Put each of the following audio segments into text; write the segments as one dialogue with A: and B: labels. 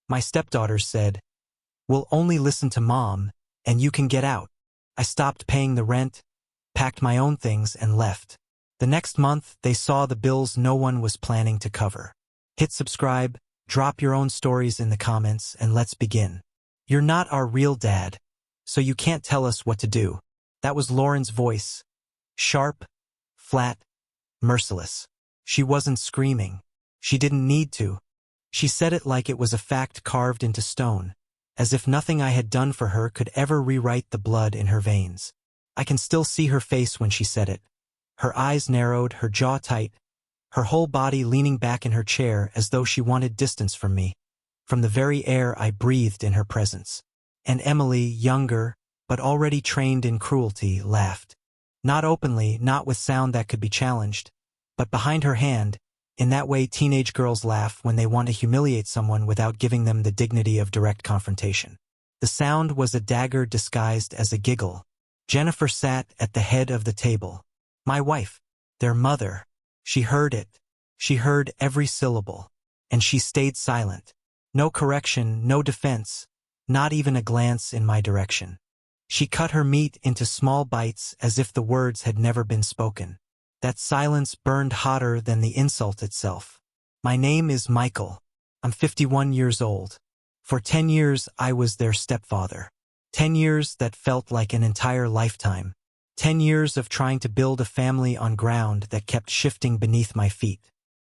A: My stepdaughters said, "We'll only listen to Mom, and you can get out." I stopped paying the rent, packed my own things, and left. The next month, they saw the bills no one was planning to cover. Hit subscribe, drop your own stories in the comments, and let's begin. You're not our real dad, so you can't tell us what to do. That was Lauren's voice. Sharp, flat, merciless. She wasn't screaming. She didn't need to. She said it like it was a fact carved into stone, as if nothing I had done for her could ever rewrite the blood in her veins. I can still see her face when she said it. Her eyes narrowed, her jaw tight, her whole body leaning back in her chair as though she wanted distance from me, from the very air I breathed in her presence. And Emily, younger, but already trained in cruelty, laughed. Not openly, not with sound that could be challenged, but behind her hand, in that way teenage girls laugh when they want to humiliate someone without giving them the dignity of direct confrontation. The sound was a dagger disguised as a giggle. Jennifer sat at the head of the table. My wife, their mother. She heard it. She heard every syllable. And she stayed silent. No correction, no defense, not even a glance in my direction. She cut her meat into small bites as if the words had never been spoken. That silence burned hotter than the insult itself. My name is Michael. I'm 51 years old. For 10 years I was their stepfather. 10 years that felt like an entire lifetime. 10 years of trying to build a family on ground that kept shifting beneath my feet.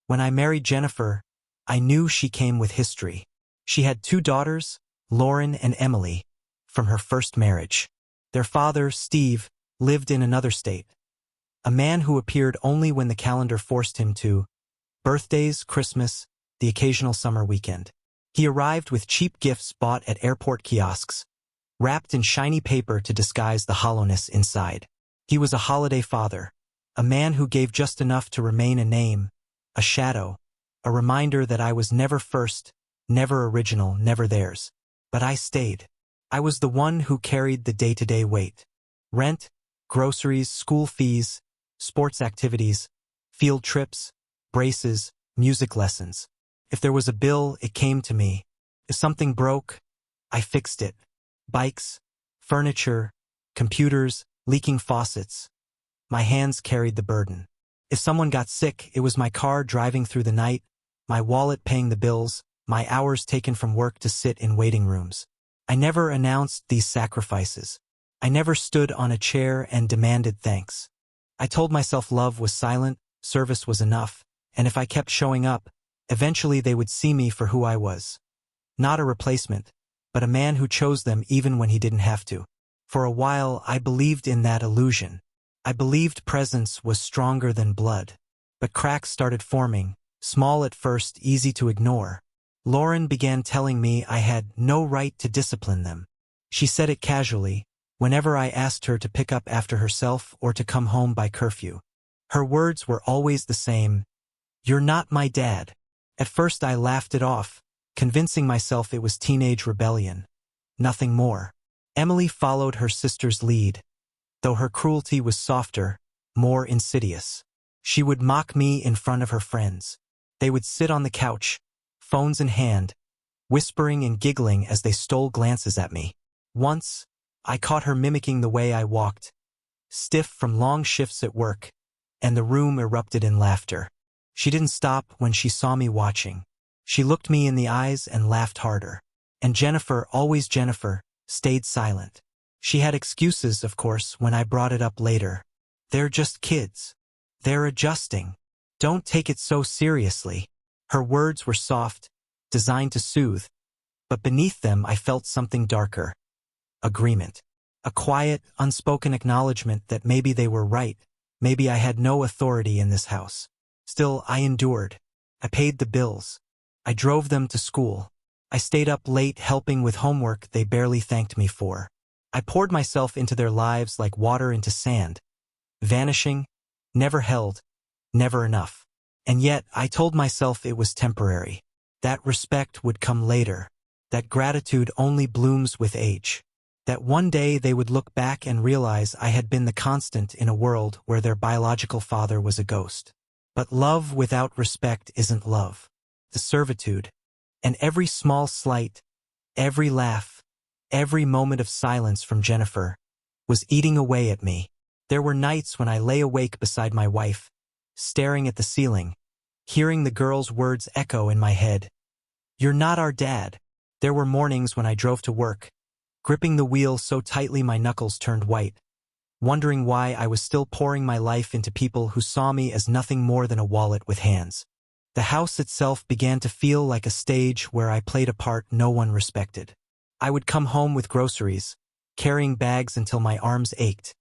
A: When I married Jennifer, I knew she came with history. She had 2 daughters, Lauren and Emily, from her first marriage. Their father, Steve, lived in another state. A man who appeared only when the calendar forced him to. Birthdays, Christmas, the occasional summer weekend. He arrived with cheap gifts bought at airport kiosks, wrapped in shiny paper to disguise the hollowness inside. He was a holiday father, a man who gave just enough to remain a name, a shadow, a reminder that I was never first, never original, never theirs. But I stayed. I was the one who carried the day-to-day weight. Rent, groceries, school fees, sports activities, field trips, braces, music lessons. If there was a bill, it came to me. If something broke, I fixed it. Bikes, furniture, computers, leaking faucets. My hands carried the burden. If someone got sick, it was my car driving through the night, my wallet paying the bills, my hours taken from work to sit in waiting rooms. I never announced these sacrifices. I never stood on a chair and demanded thanks. I told myself love was silent, service was enough, and if I kept showing up, eventually they would see me for who I was. Not a replacement, but a man who chose them even when he didn't have to. For a while, I believed in that illusion. I believed presence was stronger than blood. But cracks started forming, small at first, easy to ignore. Lauren began telling me I had no right to discipline them. She said it casually, whenever I asked her to pick up after herself or to come home by curfew. Her words were always the same: "You're not my dad." At first I laughed it off, convincing myself it was teenage rebellion. Nothing more. Emily followed her sister's lead, though her cruelty was softer, more insidious. She would mock me in front of her friends. They would sit on the couch, phones in hand, whispering and giggling as they stole glances at me. Once, I caught her mimicking the way I walked, stiff from long shifts at work, and the room erupted in laughter. She didn't stop when she saw me watching. She looked me in the eyes and laughed harder. And Jennifer, always Jennifer, stayed silent. She had excuses, of course, when I brought it up later. They're just kids. They're adjusting. Don't take it so seriously. Her words were soft, designed to soothe, but beneath them I felt something darker. Agreement. A quiet, unspoken acknowledgement that maybe they were right, maybe I had no authority in this house. Still, I endured. I paid the bills. I drove them to school. I stayed up late helping with homework they barely thanked me for. I poured myself into their lives like water into sand, vanishing, never held, never enough. And yet, I told myself it was temporary. That respect would come later. That gratitude only blooms with age. That one day they would look back and realize I had been the constant in a world where their biological father was a ghost. But love without respect isn't love. The servitude, And every small slight, every laugh, every moment of silence from Jennifer was eating away at me. There were nights when I lay awake beside my wife, staring at the ceiling, hearing the girl's words echo in my head. "You're not our dad." There were mornings when I drove to work, gripping the wheel so tightly my knuckles turned white, wondering why I was still pouring my life into people who saw me as nothing more than a wallet with hands. The house itself began to feel like a stage where I played a part no one respected. I would come home with groceries, carrying bags until my arms ached,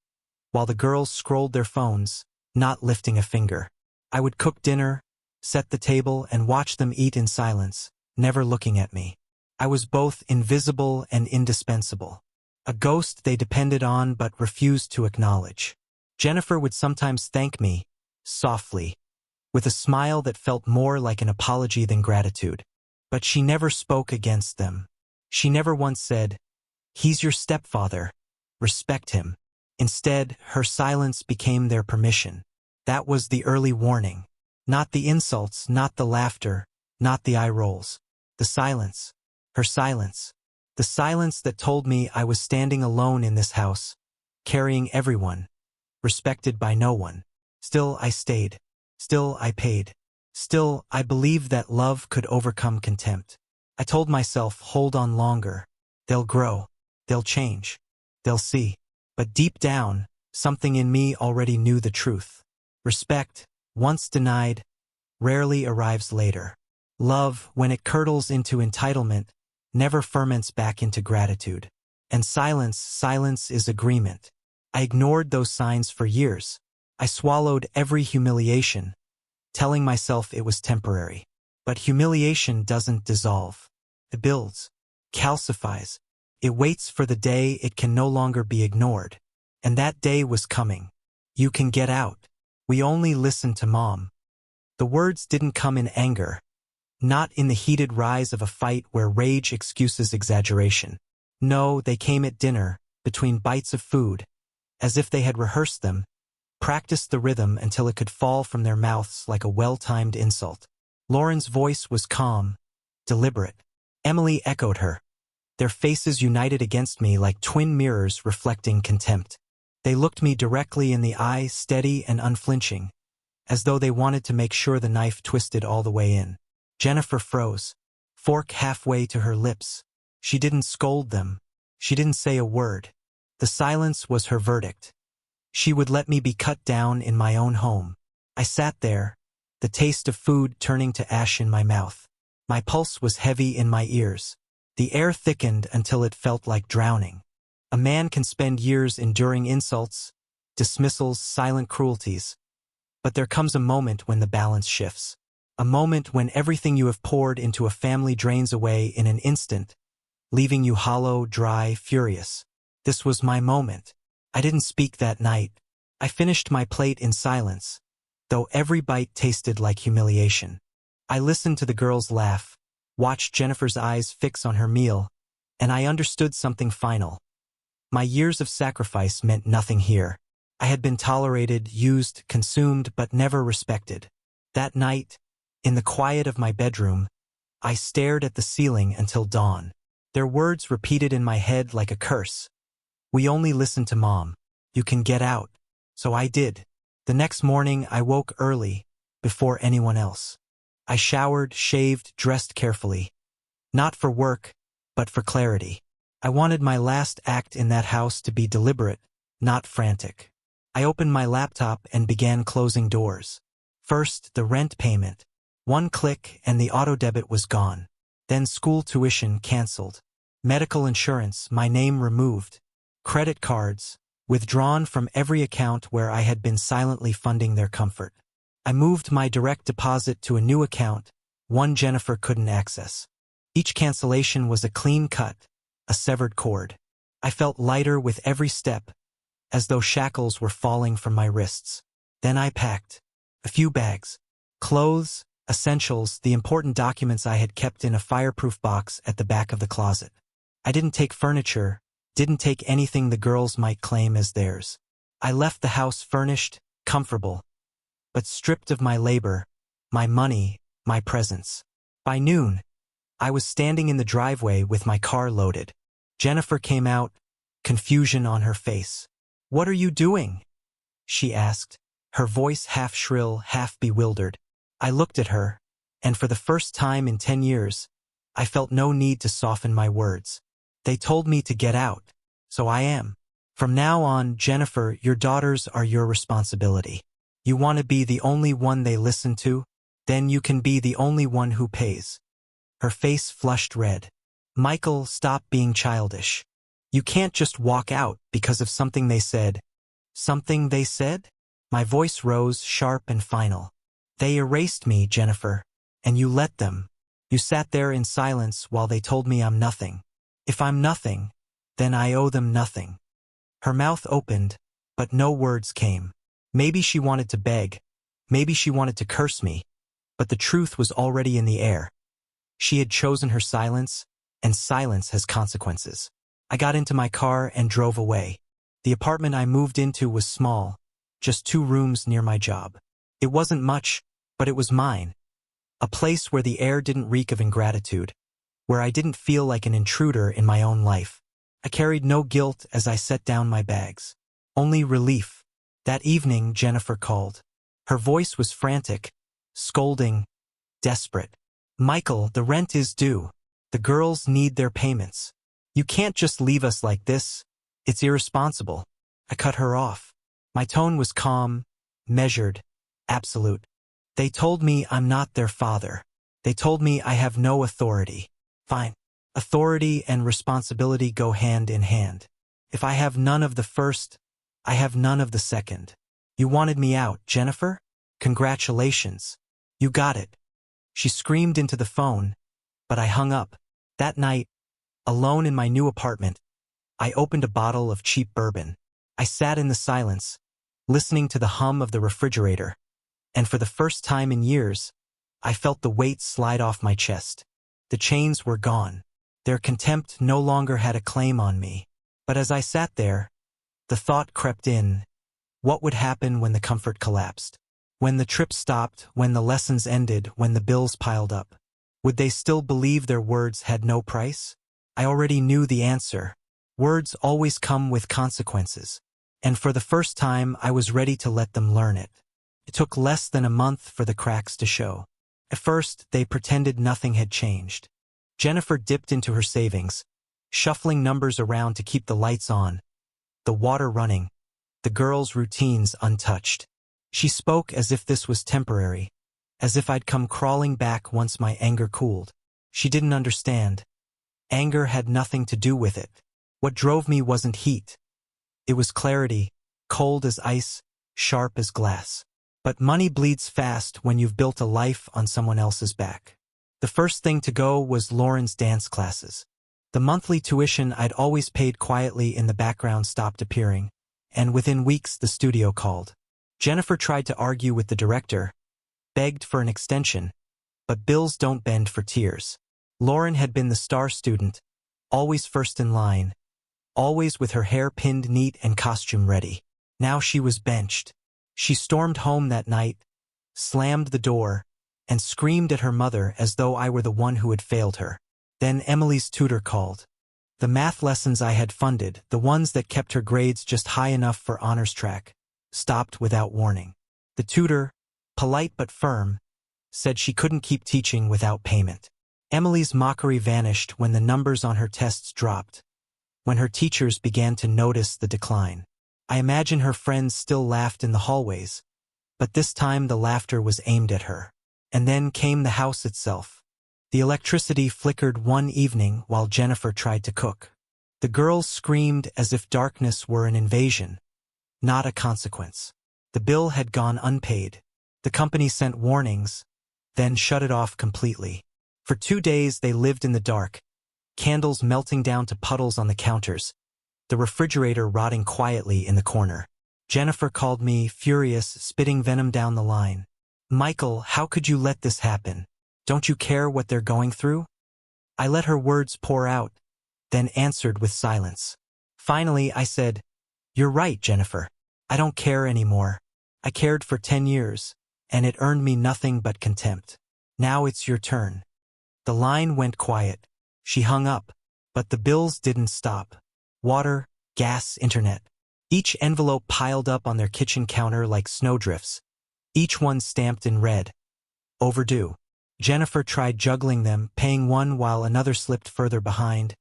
A: while the girls scrolled their phones, not lifting a finger. I would cook dinner, set the table, and watch them eat in silence, never looking at me. I was both invisible and indispensable. A ghost they depended on but refused to acknowledge. Jennifer would sometimes thank me, softly, with a smile that felt more like an apology than gratitude. But she never spoke against them. She never once said, "He's your stepfather. Respect him." Instead, her silence became their permission. That was the early warning. Not the insults, not the laughter, not the eye rolls. The silence. Her silence. The silence that told me I was standing alone in this house, carrying everyone, respected by no one. Still, I stayed. Still, I paid. Still, I believed that love could overcome contempt. I told myself, hold on longer. They'll grow. They'll change. They'll see. But deep down, something in me already knew the truth. Respect, once denied, rarely arrives later. Love, when it curdles into entitlement, never ferments back into gratitude. And silence is agreement. I ignored those signs for years. I swallowed every humiliation, telling myself it was temporary. But humiliation doesn't dissolve. It builds, calcifies. It waits for the day it can no longer be ignored. And that day was coming. "You can get out. We only listen to Mom." The words didn't come in anger, not in the heated rise of a fight where rage excuses exaggeration. No, they came at dinner, between bites of food, as if they had rehearsed them, practiced the rhythm until it could fall from their mouths like a well-timed insult. Lauren's voice was calm, deliberate. Emily echoed her, their faces united against me like twin mirrors reflecting contempt. They looked me directly in the eye, steady and unflinching, as though they wanted to make sure the knife twisted all the way in. Jennifer froze, fork halfway to her lips. She didn't scold them. She didn't say a word. The silence was her verdict. She would let me be cut down in my own home. I sat there, the taste of food turning to ash in my mouth. My pulse was heavy in my ears. The air thickened until it felt like drowning. A man can spend years enduring insults, dismissals, silent cruelties. But there comes a moment when the balance shifts. A moment when everything you have poured into a family drains away in an instant, leaving you hollow, dry, furious. This was my moment. I didn't speak that night. I finished my plate in silence, though every bite tasted like humiliation. I listened to the girls laugh, watched Jennifer's eyes fix on her meal, and I understood something final. My years of sacrifice meant nothing here. I had been tolerated, used, consumed, but never respected. That night, in the quiet of my bedroom, I stared at the ceiling until dawn. Their words repeated in my head like a curse. "We only listen to Mom. You can get out." So I did. The next morning, I woke early, before anyone else. I showered, shaved, dressed carefully. Not for work, but for clarity. I wanted my last act in that house to be deliberate, not frantic. I opened my laptop and began closing doors. First, the rent payment. One click and the auto-debit was gone. Then school tuition canceled. Medical insurance, my name removed. Credit cards, withdrawn from every account where I had been silently funding their comfort. I moved my direct deposit to a new account, one Jennifer couldn't access. Each cancellation was a clean cut, a severed cord. I felt lighter with every step, as though shackles were falling from my wrists. Then I packed a few bags, clothes, essentials, the important documents I had kept in a fireproof box at the back of the closet. I didn't take furniture, didn't take anything the girls might claim as theirs. I left the house furnished, comfortable, but stripped of my labor, my money, my presence. By noon, I was standing in the driveway with my car loaded. Jennifer came out, confusion on her face. "What are you doing?" she asked, her voice half shrill, half bewildered. I looked at her, and for the first time in 10 years, I felt no need to soften my words. "They told me to get out, so I am. From now on, Jennifer, your daughters are your responsibility. You want to be the only one they listen to? Then you can be the only one who pays." Her face flushed red. "Michael, stop being childish. You can't just walk out because of something they said." "Something they said?" My voice rose, sharp and final. "They erased me, Jennifer, and you let them. You sat there in silence while they told me I'm nothing. If I'm nothing, then I owe them nothing." Her mouth opened, but no words came. Maybe she wanted to beg, maybe she wanted to curse me, but the truth was already in the air. She had chosen her silence, and silence has consequences. I got into my car and drove away. The apartment I moved into was small, just 2 rooms near my job. It wasn't much, but it was mine. A place where the air didn't reek of ingratitude, where I didn't feel like an intruder in my own life. I carried no guilt as I set down my bags. Only relief. That evening, Jennifer called. Her voice was frantic, scolding, desperate. "Michael, the rent is due. The girls need their payments. You can't just leave us like this. It's irresponsible." I cut her off. My tone was calm, measured, absolute. "They told me I'm not their father. They told me I have no authority." Fine. Authority and responsibility go hand in hand. If I have none of the first, I have none of the second. "You wanted me out, Jennifer? Congratulations. You got it." She screamed into the phone, but I hung up. That night, alone in my new apartment, I opened a bottle of cheap bourbon. I sat in the silence, listening to the hum of the refrigerator, and for the first time in years, I felt the weight slide off my chest. The chains were gone. Their contempt no longer had a claim on me. But as I sat there, the thought crept in, what would happen when the comfort collapsed? When the trip stopped, when the lessons ended, when the bills piled up? Would they still believe their words had no price? I already knew the answer. Words always come with consequences. And for the first time, I was ready to let them learn it. It took less than a month for the cracks to show. At first, they pretended nothing had changed. Jennifer dipped into her savings, shuffling numbers around to keep the lights on, the water running, the girls' routines untouched. She spoke as if this was temporary, as if I'd come crawling back once my anger cooled. She didn't understand. Anger had nothing to do with it. What drove me wasn't heat. It was clarity, cold as ice, sharp as glass. But money bleeds fast when you've built a life on someone else's back. The first thing to go was Lauren's dance classes. The monthly tuition I'd always paid quietly in the background stopped appearing, and within weeks the studio called. Jennifer tried to argue with the director, begged for an extension, but bills don't bend for tears. Lauren had been the star student, always first in line, always with her hair pinned neat and costume ready. Now she was benched. She stormed home that night, slammed the door, and screamed at her mother as though I were the one who had failed her. Then Emily's tutor called. The math lessons I had funded, the ones that kept her grades just high enough for honors track, stopped without warning. The tutor, polite but firm, said she couldn't keep teaching without payment. Emily's mockery vanished when the numbers on her tests dropped, when her teachers began to notice the decline. I imagine her friends still laughed in the hallways, but this time the laughter was aimed at her. And then came the house itself. The electricity flickered one evening while Jennifer tried to cook. The girls screamed as if darkness were an invasion, not a consequence. The bill had gone unpaid. The company sent warnings, then shut it off completely. For 2 days they lived in the dark, candles melting down to puddles on the counters, the refrigerator rotting quietly in the corner. Jennifer called me, furious, spitting venom down the line. "Michael, how could you let this happen? Don't you care what they're going through?" I let her words pour out, then answered with silence. Finally, I said, "You're right, Jennifer. I don't care anymore. I cared for 10 years, and it earned me nothing but contempt. Now it's your turn." The line went quiet. She hung up. But the bills didn't stop. Water, gas, internet. Each envelope piled up on their kitchen counter like snowdrifts. Each one stamped in red. Overdue. Jennifer tried juggling them, paying one while another slipped further behind.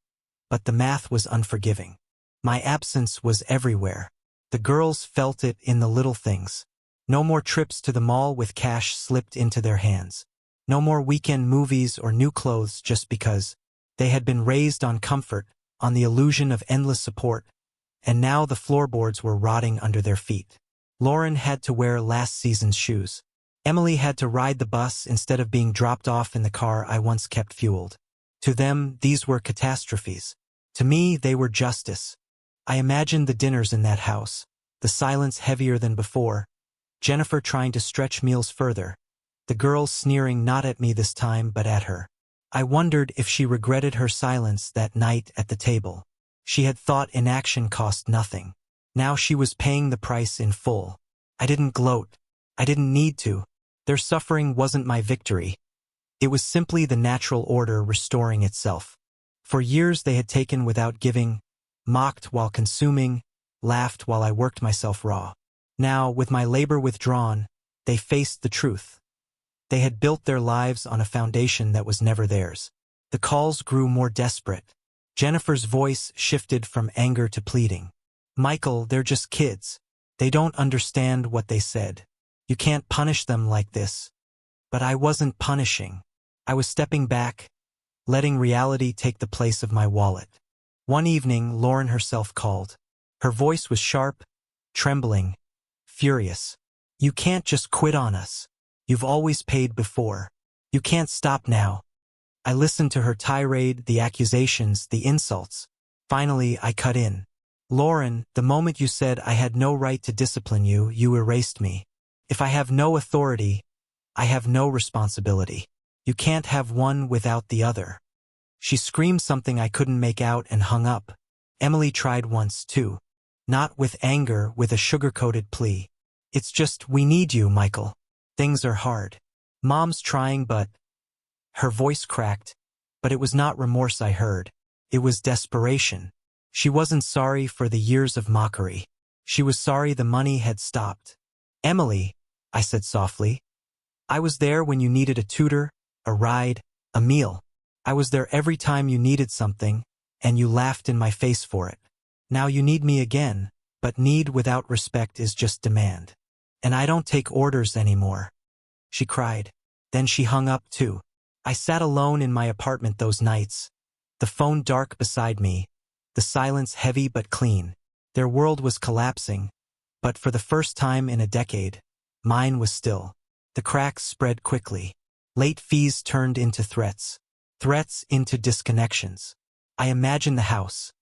A: But the math was unforgiving. My absence was everywhere. The girls felt it in the little things. No more trips to the mall with cash slipped into their hands. No more weekend movies or new clothes just because. They had been raised on comfort, on the illusion of endless support, and now the floorboards were rotting under their feet. Lauren had to wear last season's shoes. Emily had to ride the bus instead of being dropped off in the car I once kept fueled. To them, these were catastrophes. To me, they were justice. I imagined the dinners in that house, the silence heavier than before, Jennifer trying to stretch meals further, the girls sneering not at me this time but at her. I wondered if she regretted her silence that night at the table. She had thought inaction cost nothing. Now she was paying the price in full. I didn't gloat. I didn't need to. Their suffering wasn't my victory. It was simply the natural order restoring itself. For years they had taken without giving, mocked while consuming, laughed while I worked myself raw. Now, with my labor withdrawn, they faced the truth. They had built their lives on a foundation that was never theirs. The calls grew more desperate. Jennifer's voice shifted from anger to pleading. Michael, they're just kids. They don't understand what they said. You can't punish them like this. But I wasn't punishing. I was stepping back, letting reality take the place of my wallet. One evening, Lauren herself called. Her voice was sharp, trembling, furious. You can't just quit on us. You've always paid before. You can't stop now. I listened to her tirade, the accusations, the insults. Finally, I cut in. Lauren, the moment you said I had no right to discipline you, you erased me. If I have no authority, I have no responsibility. You can't have one without the other. She screamed something I couldn't make out and hung up. Emily tried once, too. Not with anger, with a sugar-coated plea. It's just, we need you, Michael. Things are hard. Mom's trying, but... Her voice cracked, but it was not remorse I heard. It was desperation. She wasn't sorry for the years of mockery. She was sorry the money had stopped. Emily, I said softly. I was there when you needed a tutor, a ride, a meal. I was there every time you needed something, and you laughed in my face for it. Now you need me again, but need without respect is just demand. And I don't take orders anymore. She cried. Then she hung up too. I sat alone in my apartment those nights. The phone dark beside me. The silence heavy but clean. Their world was collapsing. But for the first time in a decade, mine was still. The cracks spread quickly. Late fees turned into threats. Threats into disconnections. I imagined the house.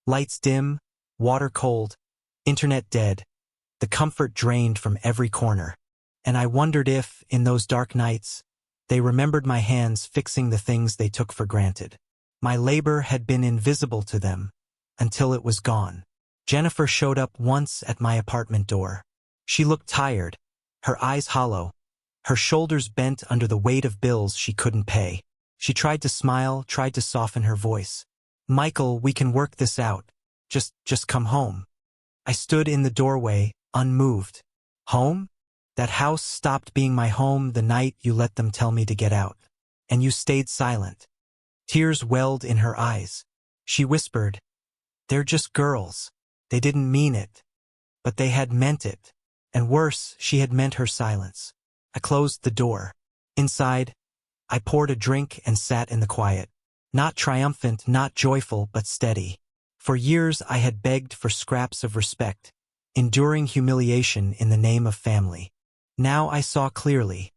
A: Lights dim, water cold, internet dead. The comfort drained from every corner. And I wondered if, in those dark nights, they remembered my hands fixing the things they took for granted. My labor had been invisible to them, until it was gone. Jennifer showed up once at my apartment door. She looked tired, her eyes hollow, her shoulders bent under the weight of bills she couldn't pay. She tried to smile, tried to soften her voice. Michael, we can work this out. Just come home. I stood in the doorway, unmoved. Home? That house stopped being my home the night you let them tell me to get out. And you stayed silent. Tears welled in her eyes. She whispered, they're just girls. They didn't mean it. But they had meant it. And worse, she had meant her silence. I closed the door. Inside, I poured a drink and sat in the quiet. Not triumphant, not joyful, but steady. For years I had begged for scraps of respect, enduring humiliation in the name of family. Now I saw clearly.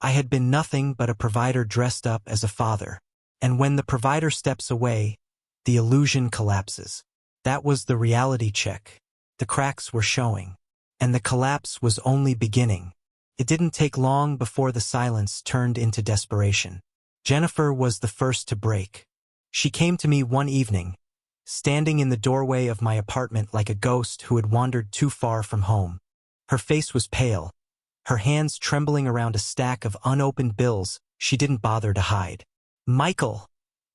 A: I had been nothing but a provider dressed up as a father. And when the provider steps away, the illusion collapses. That was the reality check. The cracks were showing. And the collapse was only beginning. It didn't take long before the silence turned into desperation. Jennifer was the first to break. She came to me one evening, standing in the doorway of my apartment like a ghost who had wandered too far from home. Her face was pale, her hands trembling around a stack of unopened bills she didn't bother to hide. Michael,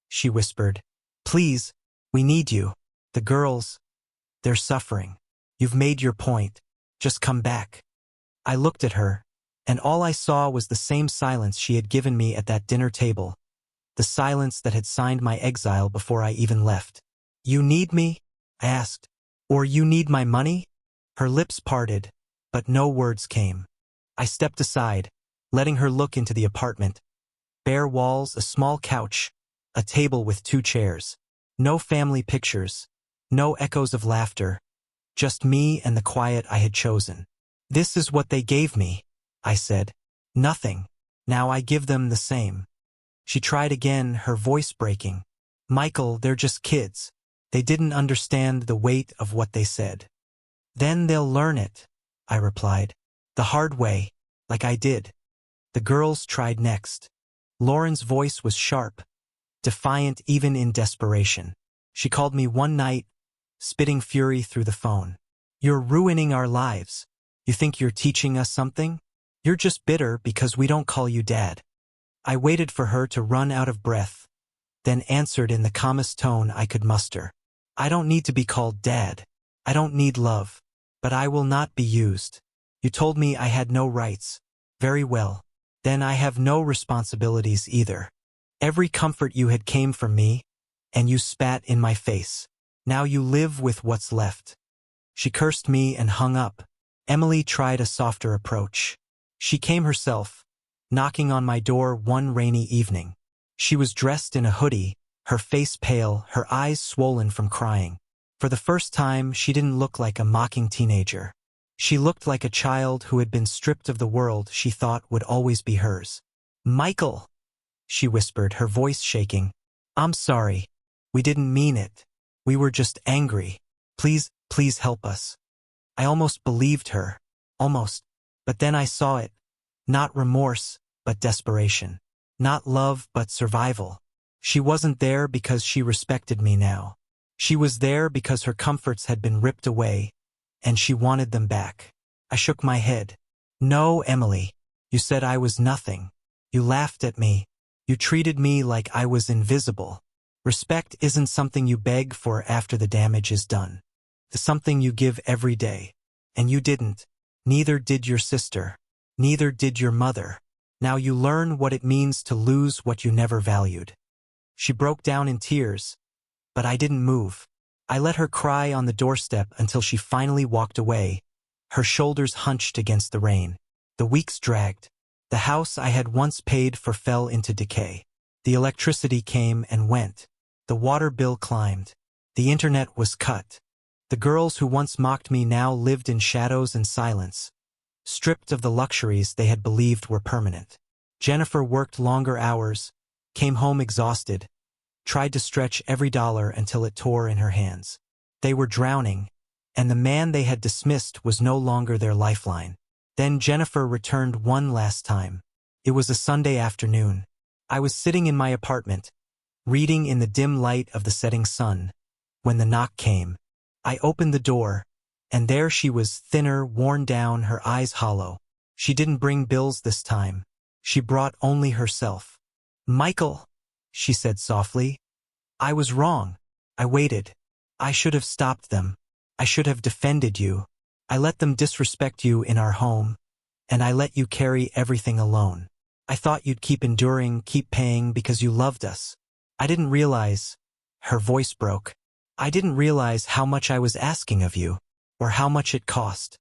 A: she whispered. Please, we need you. The girls, they're suffering. You've made your point. Just come back. I looked at her, and all I saw was the same silence she had given me at that dinner table, the silence that had signed my exile before I even left. You need me? I asked. Or you need my money? Her lips parted, but no words came. I stepped aside, letting her look into the apartment. Bare walls, a small couch, a table with 2 chairs. No family pictures, no echoes of laughter, just me and the quiet I had chosen. This is what they gave me, I said. Nothing. Now I give them the same. She tried again, her voice breaking. Michael, they're just kids. They didn't understand the weight of what they said. Then they'll learn it, I replied. The hard way, like I did. The girls tried next. Lauren's voice was sharp, defiant even in desperation. She called me one night, spitting fury through the phone. You're ruining our lives. You think you're teaching us something? You're just bitter because we don't call you Dad. I waited for her to run out of breath, then answered in the calmest tone I could muster. I don't need to be called Dad. I don't need love. But I will not be used. You told me I had no rights. Very well. Then I have no responsibilities either. Every comfort you had came from me, and you spat in my face. Now you live with what's left. She cursed me and hung up. Emily tried a softer approach. She came herself, knocking on my door one rainy evening. She was dressed in a hoodie, her face pale, her eyes swollen from crying. For the first time, she didn't look like a mocking teenager. She looked like a child who had been stripped of the world she thought would always be hers. Michael, she whispered, her voice shaking. I'm sorry. We didn't mean it. We were just angry. Please, please help us. I almost believed her. Almost. But then I saw it. Not remorse, but desperation. Not love, but survival. She wasn't there because she respected me now. She was there because her comforts had been ripped away, and she wanted them back. I shook my head. No, Emily. You said I was nothing. You laughed at me. You treated me like I was invisible. Respect isn't something you beg for after the damage is done. It's something you give every day. And you didn't. Neither did your sister. Neither did your mother. Now you learn what it means to lose what you never valued. She broke down in tears, but I didn't move. I let her cry on the doorstep until she finally walked away, her shoulders hunched against the rain. The weeks dragged. The house I had once paid for fell into decay. The electricity came and went. The water bill climbed. The internet was cut. The girls who once mocked me now lived in shadows and silence, stripped of the luxuries they had believed were permanent. Jennifer worked longer hours, came home exhausted, tried to stretch every dollar until it tore in her hands. They were drowning, and the man they had dismissed was no longer their lifeline. Then Jennifer returned one last time. It was a Sunday afternoon. I was sitting in my apartment, reading in the dim light of the setting sun, when the knock came. I opened the door, and there she was, thinner, worn down, her eyes hollow. She didn't bring bills this time. She brought only herself. Michael, she said softly. I was wrong. I waited. I should have stopped them. I should have defended you. I let them disrespect you in our home, and I let you carry everything alone. I thought you'd keep enduring, keep paying because you loved us. I didn't realize, her voice broke. I didn't realize how much I was asking of you, or how much it cost.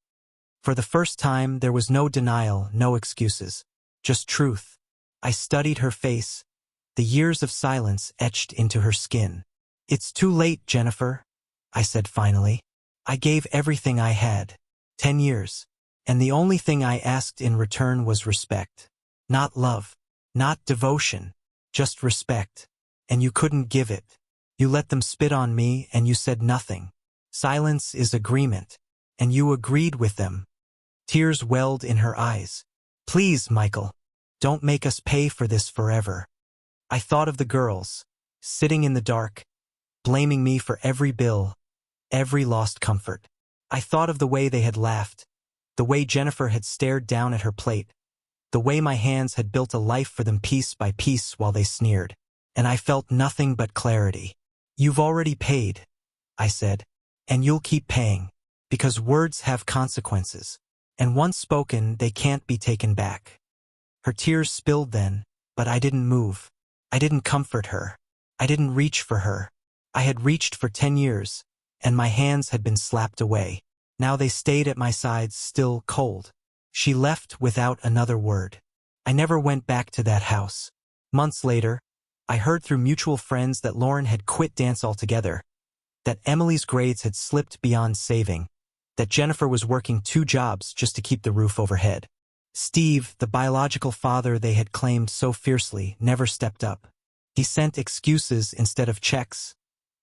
A: For the first time, there was no denial, no excuses, just truth. I studied her face, the years of silence etched into her skin. It's too late, Jennifer, I said finally. I gave everything I had, 10 years, and the only thing I asked in return was respect. Not love, not devotion, just respect. And you couldn't give it. You let them spit on me and you said nothing. Silence is agreement, and you agreed with them. Tears welled in her eyes. Please, Michael, don't make us pay for this forever. I thought of the girls, sitting in the dark, blaming me for every bill, every lost comfort. I thought of the way they had laughed, the way Jennifer had stared down at her plate, the way my hands had built a life for them piece by piece while they sneered. and I felt nothing but clarity. "You've already paid," I said, "and you'll keep paying, because words have consequences, and once spoken, they can't be taken back." Her tears spilled then, but I didn't move. I didn't comfort her. I didn't reach for her. I had reached for 10 years, and my hands had been slapped away. Now they stayed at my sides, still cold. She left without another word. I never went back to that house. Months later, I heard through mutual friends that Lauren had quit dance altogether, that Emily's grades had slipped beyond saving, that Jennifer was working 2 jobs just to keep the roof overhead. Steve, the biological father they had claimed so fiercely, never stepped up. He sent excuses instead of checks,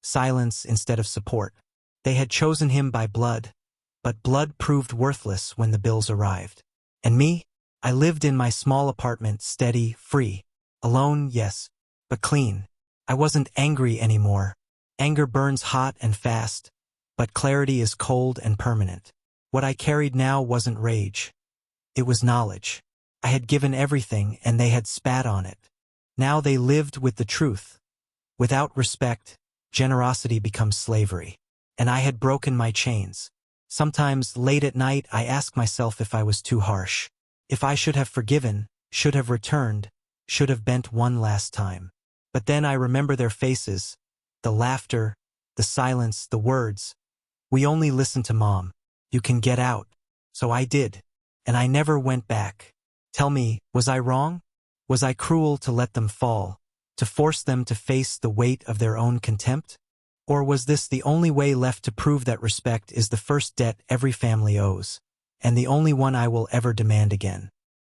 A: silence instead of support. They had chosen him by blood, but blood proved worthless when the bills arrived. And me? I lived in my small apartment, steady, free. Alone, yes, but clean. I wasn't angry anymore. Anger burns hot and fast, but clarity is cold and permanent. What I carried now wasn't rage. It was knowledge. I had given everything, and they had spat on it. Now they lived with the truth. Without respect, generosity becomes slavery. And I had broken my chains. Sometimes, late at night, I ask myself if I was too harsh. If I should have forgiven, should have returned, should have bent one last time. But then I remember their faces, the laughter, the silence, the words. "We only listen to Mom. You can get out." So I did. And I never went back. Tell me, was I wrong? Was I cruel to let them fall, to force them to face the weight of their own contempt? Or was this the only way left to prove that respect is the first debt every family owes, and the only one I will ever demand again?